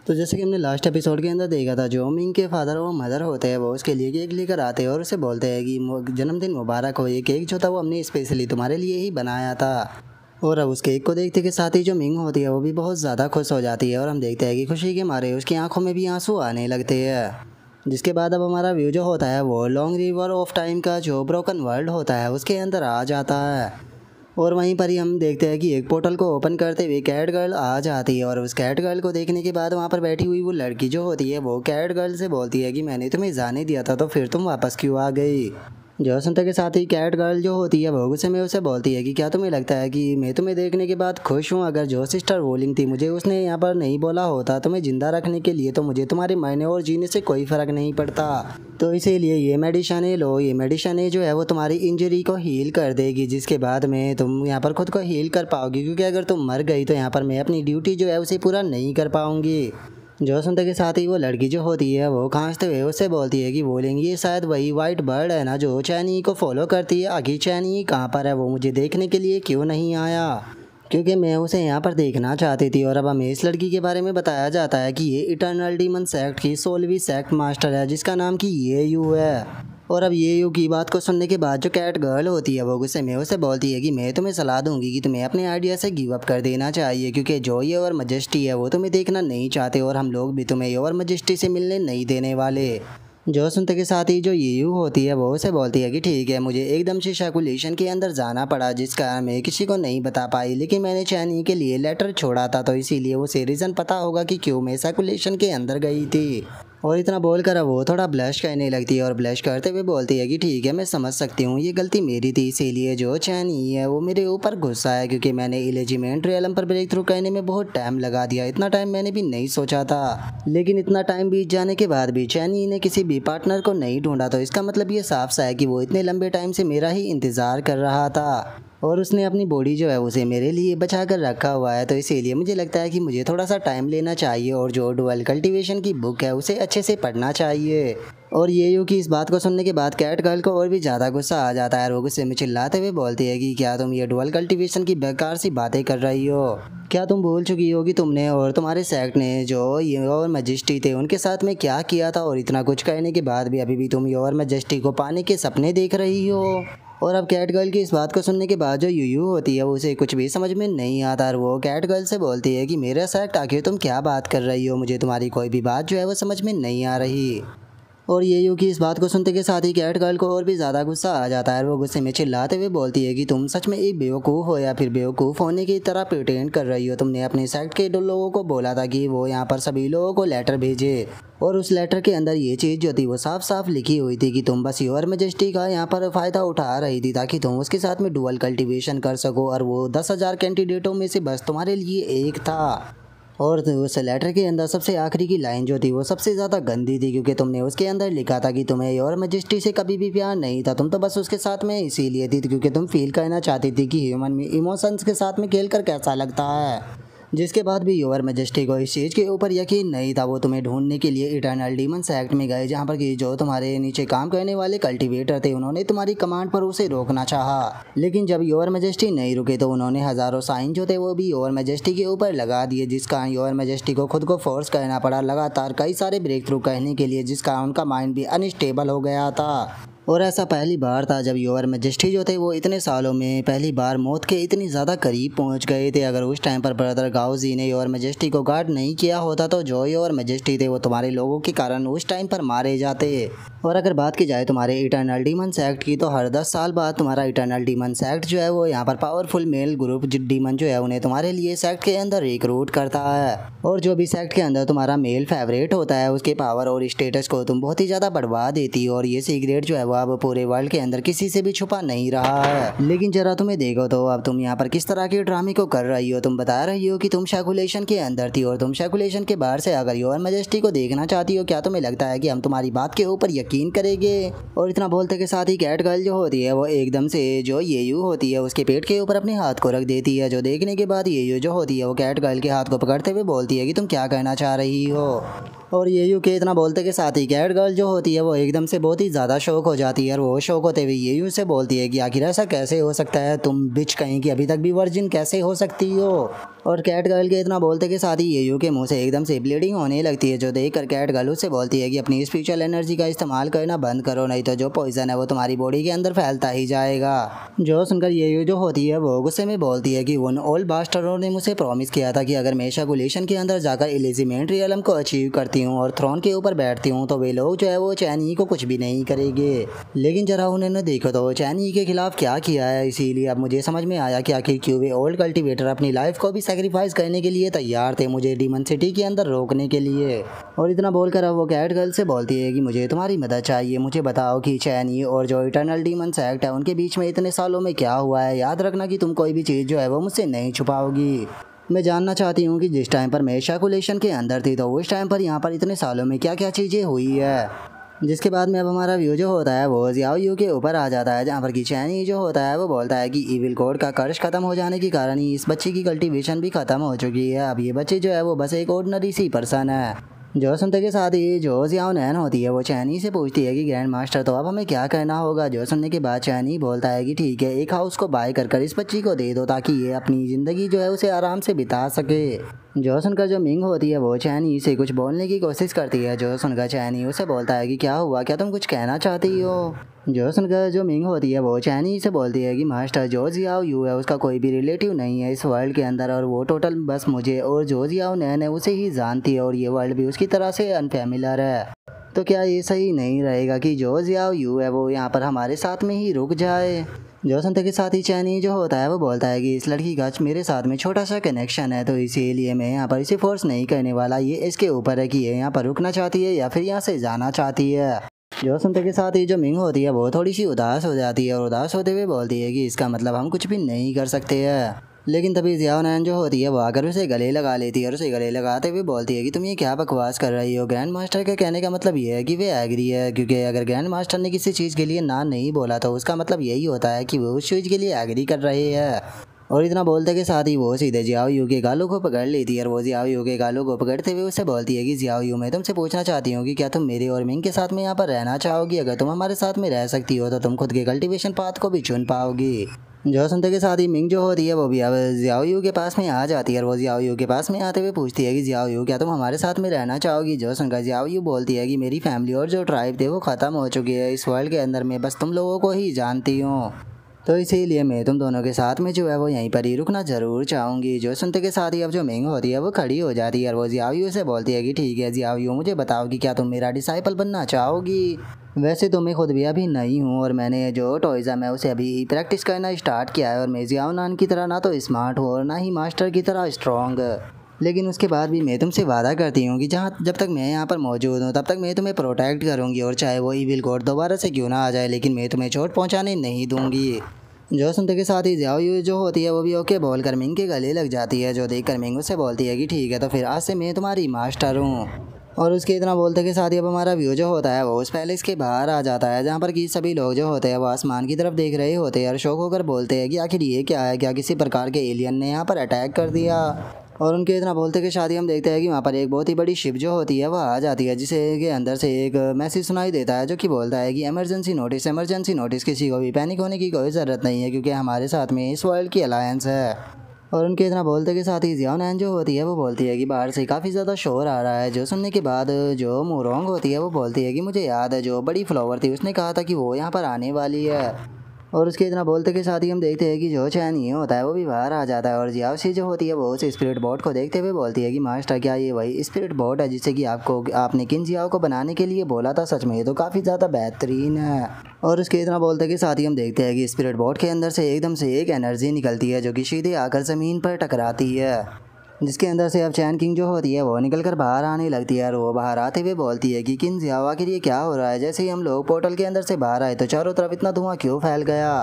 तो जैसे कि हमने लास्ट एपिसोड के अंदर देखा था, जो मिंग के फादर और मदर होते हैं वो उसके लिए केक लेकर आते हैं और उसे बोलते हैं कि जन्मदिन मुबारक हो। ये केक जो था वो हमने स्पेशली तुम्हारे लिए ही बनाया था। और अब उस केक को देखते के साथ ही जो मिंग होती है वो भी बहुत ज़्यादा खुश हो जाती है और हम देखते हैं कि खुशी के मारे उसकी आंखों में भी आंसू आने लगते हैं। जिसके बाद अब हमारा व्यू जो होता है वो लॉन्ग रिवर ऑफ टाइम का जो ब्रोकन वर्ल्ड होता है उसके अंदर आ जाता है। और वहीं पर ही हम देखते हैं कि एक पोर्टल को ओपन करते हुए कैट गर्ल आ जाती है और उस कैट गर्ल को देखने के बाद वहाँ पर बैठी हुई वो लड़की जो होती है वो कैट गर्ल से बोलती है कि मैंने तुम्हें जाने दिया था तो फिर तुम वापस क्यों आ गई। जो सुनते के साथ ही कैट गर्ल जो होती है वो गुस्से में उसे बोलती है कि क्या तुम्हें लगता है कि मैं तुम्हें देखने के बाद खुश हूँ। अगर जो सिस्टर वोलिंग थी मुझे उसने यहाँ पर नहीं बोला होता तुम्हें जिंदा रखने के लिए तो मुझे तुम्हारे मरने और जीने से कोई फ़र्क नहीं पड़ता। तो इसीलिए ये मेडिसिन लो, ये मेडिसिन जो है वो तुम्हारी इंजरी को हील कर देगी, जिसके बाद में तुम यहाँ पर खुद को हील कर पाओगी। क्योंकि अगर तुम मर गई तो यहाँ पर मैं अपनी ड्यूटी जो है उसे पूरा नहीं कर पाऊँगी। जो सुनते के साथ ही वो लड़की जो होती है वो खांसते हुए उससे बोलती है कि बोलेंगी ये शायद वही वाइट बर्ड है ना जो चैनी को फॉलो करती है। आखिर चैनी कहाँ पर है, वो मुझे देखने के लिए क्यों नहीं आया, क्योंकि मैं उसे यहाँ पर देखना चाहती थी। और अब हमें इस लड़की के बारे में बताया जाता है कि ये इटर्नल डीमन सेक्ट की 16वीं सेक्ट मास्टर है जिसका नाम कि ये यू है। और अब ये यू की बात को सुनने के बाद जो कैट गर्ल होती है वो गुस्से में उसे बोलती है कि मैं तुम्हें सलाह दूंगी कि तुम्हें अपने आइडिया से गिव अप कर देना चाहिए, क्योंकि जो ये और मजेस्टी है वो तुम्हें देखना नहीं चाहते और हम लोग भी तुम्हें और मजेस्टी से मिलने नहीं देने वाले। जो सुनते के साथ ही जो यू होती है वो उसे बोलती है कि ठीक है, मुझे एकदम से शैकुलेशन के अंदर जाना पड़ा जिसका मैं किसी को नहीं बता पाई, लेकिन मैंने चैनी के लिए लेटर छोड़ा था तो इसीलिए उसे रीज़न पता होगा कि क्यों मैं शैकुलेशन के अंदर गई थी। और इतना बोलकर अब वो थोड़ा ब्लश करने लगती है और ब्लश करते हुए बोलती है कि ठीक है, मैं समझ सकती हूँ ये गलती मेरी थी, इसीलिए जो चैनी है वो मेरे ऊपर गुस्सा है क्योंकि मैंने इलेजिमेंट रियलम पर ब्रेक थ्रू करने में बहुत टाइम लगा दिया। इतना टाइम मैंने भी नहीं सोचा था, लेकिन इतना टाइम बीत जाने के बाद भी चैनी ने किसी भी पार्टनर को नहीं ढूंढा, तो इसका मतलब ये साफ सा है कि वो इतने लंबे टाइम से मेरा ही इंतज़ार कर रहा था और उसने अपनी बॉडी जो है उसे मेरे लिए बचा कर रखा हुआ है। तो इसीलिए मुझे लगता है कि मुझे थोड़ा सा टाइम लेना चाहिए और जो डुअल कल्टीवेशन की बुक है उसे अच्छे से पढ़ना चाहिए। और ये यू की इस बात को सुनने के बाद कैट गर्ल को और भी ज़्यादा गुस्सा आ जाता है और वो गुस्से में चिल्लाते हुए बोलती है कि क्या तुम ये डुअल कल्टीवेशन की बेकार सी बातें कर रही हो। क्या तुम भूल चुकी हो कि तुमने और तुम्हारे सेक्ट ने जो योर मैजेस्टी थे उनके साथ में क्या किया था, और इतना कुछ कहने के बाद भी अभी भी तुम योर मैजेस्टी को पाने के सपने देख रही हो। और अब कैट गर्ल की इस बात को सुनने के बाद जो यू होती है उसे कुछ भी समझ में नहीं आता और वो कैट गर्ल से बोलती है कि मेरा सेक्ट आखिर तुम क्या बात कर रही हो, मुझे तुम्हारी कोई भी बात जो है वो समझ में नहीं आ रही। और ये यू की इस बात को सुनते के साथ ही कैट गर्ल को और भी ज़्यादा गुस्सा आ जाता है और वो गुस्से में चिल्लाते हुए बोलती है कि तुम सच में एक बेवकूफ़ हो या फिर बेवकूफ़ होने की तरह प्रिटेंड कर रही हो। तुमने अपने सेक्ट के 2 लोगों को बोला था कि वो यहाँ पर सभी लोगों को लेटर भेजे और उस लेटर के अंदर ये चीज़ जो थी वो साफ साफ लिखी हुई थी कि तुम बस योर मैजेस्टी का यहाँ पर फ़ायदा उठा रही थी ताकि तुम उसके साथ में डुअल कल्टीवेशन कर सको, और वो 10,000 कैंडिडेटों में से बस तुम्हारे लिए एक था। और उस लेटर के अंदर सबसे आखिरी की लाइन जो थी वो सबसे ज़्यादा गंदी थी, क्योंकि तुमने उसके अंदर लिखा था कि तुम्हें योर मैजेस्टी से कभी भी प्यार नहीं था, तुम तो बस उसके साथ में इसीलिए थी क्योंकि तुम फील करना चाहती थी कि ह्यूमन में इमोशंस के साथ में खेल कर कैसा लगता है। जिसके बाद भी योर मैजेस्टी को इस चीज़ के ऊपर यकीन नहीं था। वो तुम्हें ढूंढने के लिए इटर्नल डीमन सेक्ट में गए जहाँ पर कि जो तुम्हारे नीचे काम करने वाले कल्टीवेटर थे उन्होंने तुम्हारी कमांड पर उसे रोकना चाहा, लेकिन जब योर मैजेस्टी नहीं रुके तो उन्होंने हज़ारों साइन जो थे वो भी योर मैजेस्टी के ऊपर लगा दिए, जिसका योर मैजेस्टी को खुद को फोर्स करना पड़ा लगातार कई सारे ब्रेक थ्रू करने के लिए, जिसका उनका माइंड भी अनस्टेबल हो गया था। और ऐसा पहली बार था जब योर मैजेस्टी जो थे वो इतने सालों में पहली बार मौत के इतनी ज़्यादा करीब पहुंच गए थे। अगर उस टाइम पर ब्रदर गाओजी ने योर मैजेस्टी को गार्ड नहीं किया होता तो जो योर मैजेस्टी थे वो तुम्हारे लोगों के कारण उस टाइम पर मारे जाते। और अगर बात की जाए तुम्हारे इटर्नल डीमन सेक्ट की तो हर 10 साल बाद तुम्हारा इटर्नल डीमन सेक्ट जो है वो यहाँ पर पावरफुल मेल ग्रुप डीमन जो है उन्हें तुम्हारे लिए सेक्ट के अंदर रिक्रूट करता है, और जो भी सेक्ट के अंदर तुम्हारा मेल फेवरेट होता है उसके पावर और स्टेटस को तुम बहुत ही ज़्यादा बढ़वा देती हो। और ये सीक्रेट जो है वो अब पूरे वर्ल्ड के अंदर किसी से भी छुपा नहीं रहा है। लेकिन जरा तुम्हें देखो तो अब तुम यहाँ पर किस तरह के ड्रामे को कर रही हो। तुम बता रही हो कि तुम शैकुलेशन के अंदर थी और तुम शैकुलेशन के बाहर से अगर योर मैजेस्टी को देखना चाहती हो, क्या तुम्हें लगता है कि हम तुम्हारी बात के ऊपर यकीन करेंगे। और इतना बोलते के साथ ही कैट गर्ल जो होती है वो एकदम से जो ये यू होती है उसके पेट के ऊपर अपने हाथ को रख देती है, जो देखने के बाद ये यू जो होती है वो कैट गर्ल के हाथ को पकड़ते हुए बोलती है कि तुम क्या कहना चाह रही हो। और ये यू के इतना बोलते के साथ ही कैट गर्ल जो होती है वो एकदम से बहुत ही ज़्यादा शौक हो जाती है और वो शौक होते हुए ये यू से बोलती है कि आखिर ऐसा कैसे हो सकता है, तुम बिच कहीं की अभी तक भी वर्जिन कैसे हो सकती हो। और कैट गर्ल के इतना बोलते के साथ ही ये यू के मुंह से एकदम से ब्लीडिंग होने लगती है, जो देख कर कैट गर्ल उससे बोलती है कि अपनी स्पिरिचुअल एनर्जी का इस्तेमाल करना बंद करो, नहीं तो जो पॉइजन है वो तुम्हारी बॉडी के अंदर फैलता ही जाएगा। जो सुनकर ये यू जो होती है वो गुस्से में बोलती है कि उन ओल्ड बास्टरों ने मुझे प्रॉमिस किया था कि अगर मैं शकुलेशन के अंदर जाकर एलिजिमेंट रियलम को अचीव करती हूँ और थ्रोन के ऊपर बैठती हूँ तो वे लोग जो है वो चैनी को कुछ भी नहीं करेंगे। लेकिन जरा उन्होंने देखो तो चैनी के खिलाफ क्या किया है, इसीलिए अब मुझे समझ में आया कि आखिर क्यों वे ओल्ड कल्टीवेटर अपनी लाइफ को भी सेक्रीफाइस करने के लिए तैयार थे मुझे डीमन सिटी के अंदर रोकने के लिए। और इतना बोलकर अब वो कैट गर्ल से बोलती है कि मुझे तुम्हारी मदद चाहिए, मुझे बताओ कि चैनी और जो इटर्नल डीमन सेक्ट है उनके बीच में इतने सालों में क्या हुआ है। याद रखना कि तुम कोई भी चीज़ जो है वो मुझसे नहीं छुपाओगी। मैं जानना चाहती हूँ कि जिस टाइम पर मैं शकुलेशन के अंदर थी तो उस टाइम पर यहाँ पर इतने सालों में क्या क्या चीज़ें हुई है। जिसके बाद में अब हमारा व्यू जो होता है वो जियाओ यू के ऊपर आ जाता है, जहाँ पर कि चैनी जो होता है वो बोलता है कि इविल कोड का कर्ज खत्म हो जाने के कारण ही इस बच्चे की कल्टीवेशन भी खत्म हो चुकी है। अब ये बच्चे जो है वो बस एक ऑर्डिनरी सी पर्सन है। जो सुनते के साथ ही जो जियाओ नैन होती है वो चैनी से पूछती है कि ग्रैंड मास्टर तो अब हमें क्या करना होगा। जो सुनने के बाद चैनी बोलता है कि ठीक है, एक हाउस को बाय कर इस बच्ची को दे दो ताकि ये अपनी ज़िंदगी जो है उसे आराम से बिता सके। जो सुनकर जो मिंग होती है वो चैनी से कुछ बोलने की कोशिश करती है। जो सुनकर चैनी उसे बोलता है कि क्या हुआ, क्या तुम कुछ कहना चाहती हो। जो सुनकर जो मिंग होती है वो चैनी से बोलती है कि मास्टर जो जियाओ यू है उसका कोई भी रिलेटिव नहीं है इस वर्ल्ड के अंदर, और वो टोटल बस मुझे और जो जियाओ नैन है उसे ही जानती है और ये वर्ल्ड भी उसकी तरह से अनफेमिलर है। तो क्या ये सही नहीं रहेगा कि जो जियाओ यू है वो यहाँ पर हमारे साथ में ही रुक जाए। जो सुनते के साथ ही चैनी जो होता है वो बोलता है कि इस लड़की का मेरे साथ में छोटा सा कनेक्शन है, तो इसीलिए मैं यहाँ पर इसे फोर्स नहीं करने वाला। ये इसके ऊपर है कि ये यहाँ पर रुकना चाहती है या फिर यहाँ से जाना चाहती है। जो सुनते के साथ ही जो मिंग होती है वो थोड़ी सी उदास हो जाती है और उदास होते हुए बोलती है कि इसका मतलब हम कुछ भी नहीं कर सकते हैं। लेकिन तभी जियाओ नैन जो होती है वो आकर उसे गले लगा लेती है और उसे गले लगाते हुए बोलती है कि तुम ये क्या बकवास कर रही हो। ग्रैंड मास्टर के कहने का मतलब ये है कि वे एग्री है, क्योंकि अगर ग्रैंड मास्टर ने किसी चीज़ के लिए ना नहीं बोला तो उसका मतलब यही होता है कि वो उस चीज़ के लिए एग्री कर रहे हैं। और इतना बोलते के साथ ही वो सीधे जियाओ यू के गालों को पकड़ लेती है और वो जियाओ यू के गालों को पकड़ते हुए उससे बोलती है कि जियाओ यू, मैं तुमसे पूछना चाहती हूँ कि क्या तुम मेरे और मिंग के साथ में यहाँ पर रहना चाहोगी। अगर तुम हमारे साथ में रह सकती हो तो तुम खुद के कल्टीवेशन पाथ को भी चुन पाओगी। जो सुनते के साथ ही मिंग जो होती है वो भी अब जियाओ यू के पास में आ जाती है और वो जियाओ यू के पास में आते हुए पूछती है कि जियाओ यू, क्या तुम हमारे साथ में रहना चाहोगी। जो सुनकर जियाओ यू बोलती है कि मेरी फैमिली और जो ट्राइब थे वो ख़त्म हो चुकी है इस वर्ल्ड के अंदर, मैं बस तुम लोगों को ही जानती हूँ, तो इसीलिए मैं तुम दोनों के साथ में जो है वो यहीं पर ही रुकना ज़रूर चाहूँगी। जो सुनते के साथ ही अब जो मिंग होती है वो खड़ी हो जाती है और वो जियाओ यू से बोलती है कि ठीक है जियाओ यू, मुझे बताओ कि क्या तुम मेरा डिसाइपल बनना चाहोगी। वैसे तो मैं खुद भी अभी नहीं हूँ और मैंने जो टॉयज़म है उसे अभी प्रैक्टिस करना स्टार्ट किया है और मैं जियाओ नान की तरह ना तो स्मार्ट हूँ और ना ही मास्टर की तरह स्ट्रॉन्ग, लेकिन उसके बाद भी मैं तुमसे वादा करती हूँ कि जब तक मैं यहाँ पर मौजूद हूँ तब तक मैं तुम्हें प्रोटेक्ट करूँगी, और चाहे वो इविल कोड दोबारा से क्यों ना आ जाए लेकिन मैं तुम्हें चोट पहुँचाने नहीं दूँगी। जो सुनते के साथ ही जियाओ यू जो होती है वो भी ओके बोलकर मिंग के गले लग जाती है। जो देखकर मिंग उससे बोलती है कि ठीक है, तो फिर आज से मैं तुम्हारी मास्टर हूँ। और उसके इतना बोलते के साथ ही अब हमारा व्यू जो होता है वो उस पैलेस के बाहर आ जाता है, जहाँ पर कि सभी लोग जो होते हैं वो आसमान की तरफ देख रहे होते हैं और शौक होकर बोलते हैं कि आखिर ये क्या है, क्या किसी प्रकार के एलियन ने यहाँ पर अटैक कर दिया। और उनके इतना बोलते के साथ ही हम देखते हैं कि वहाँ पर एक बहुत ही बड़ी शिप जो होती है वह आ जाती है, जिसे के अंदर से एक मैसेज सुनाई देता है जो कि बोलता है कि इमरजेंसी नोटिस, किसी को भी पैनिक होने की कोई ज़रूरत नहीं है क्योंकि हमारे साथ में इस वर्ल्ड की अलायंस है। और उनके इतना बोलते के साथ ही जियाओ नैन जो होती है वो बोलती है कि बाहर से काफ़ी ज़्यादा शोर आ रहा है। जो सुनने के बाद जो मोरोंग होती है वो बोलती है कि मुझे याद है जो बड़ी फ्लावर थी उसने कहा था कि वो यहाँ पर आने वाली है। और उसके इतना बोलते के साथ ही हम देखते हैं कि जो चैनी होता है वो भी बाहर आ जाता है और जियाओ सी जो होती है वो उस स्पिरिट बोट को देखते हुए बोलती है कि मास्टर, क्या ये वही स्पिरिट बोट है जिससे कि आपने किन जियाओ को बनाने के लिए बोला था। सच में ये तो काफ़ी ज़्यादा बेहतरीन है। और उसके इतना बोलते के साथ ही हम देखते हैं कि स्पिरिट बोट के अंदर से एकदम से एक एनर्जी निकलती है जो कि सीधे आकर ज़मीन पर टकराती है, जिसके अंदर से अब चैन किंग जो होती है वो निकल कर बाहर आने लगती है और वो बाहर आते हुए बोलती है कि किन जियाओ, आखिर ये क्या हो रहा है। जैसे ही हम लोग पोर्टल के अंदर से बाहर आए तो चारों तरफ इतना धुआं क्यों फैल गया।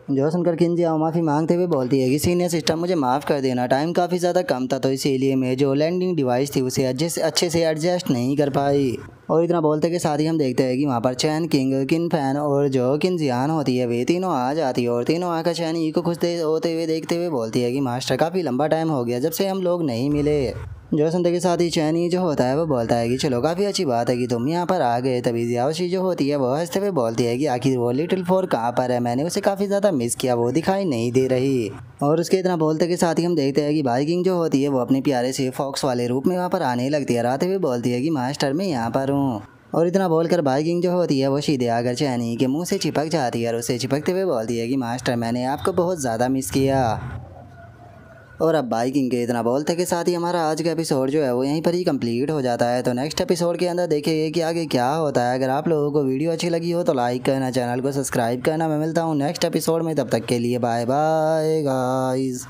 जो सुनकर किन जियाओ माफ़ी मांगते हुए बोलती है कि सीनियर सिस्टम, मुझे माफ़ कर देना, टाइम काफ़ी ज़्यादा कम था तो इसीलिए मैं जो लैंडिंग डिवाइस थी उसे अच्छे से एडजस्ट नहीं कर पाई। और इतना बोलते के साथ ही हम देखते हैं कि वहाँ पर चैन किंग, किन फैन और जो किन जियान होती है वे तीनों आ जाती है और तीनों आकर चैन ई को खुश होते हुए देखते हुए बोलती है कि मास्टर, काफ़ी लंबा टाइम हो गया जब से हम लोग नहीं मिले। जो सुनते के साथ ही चैनी जो होता है वो बोलता है कि चलो काफ़ी अच्छी बात है कि तुम यहाँ पर आ गए। तभी जियाओशी जो होती है वो हंसते हुए बोलती है कि आखिर वो लिटिल फोर कहाँ पर है, मैंने उसे काफ़ी ज़्यादा मिस किया, वो दिखाई नहीं दे रही। और उसके इतना बोलते के साथ ही हम देखते हैं कि बाइकिंग जो होती है वो अपने प्यारे से फॉक्स वाले रूप में वहाँ पर आने लगती है। आते हुए बोलती है कि मास्टर मैं यहाँ पर हूँ। और इतना बोलकर बाइकिंग जो होती है वो सीधे आकर चैनी के मुंह से चिपक जाती है और उसे चिपकते हुए बोलती है कि मास्टर मैंने आपको बहुत ज़्यादा मिस किया। और अब बाइकिंग के इतना बोलते के साथ ही हमारा आज का एपिसोड जो है वो यहीं पर ही कंप्लीट हो जाता है। तो नेक्स्ट एपिसोड के अंदर देखेंगे कि आगे क्या होता है। अगर आप लोगों को वीडियो अच्छी लगी हो तो लाइक करना, चैनल को सब्सक्राइब करना। मैं मिलता हूँ नेक्स्ट एपिसोड में, तब तक के लिए बाय बाय गाइस।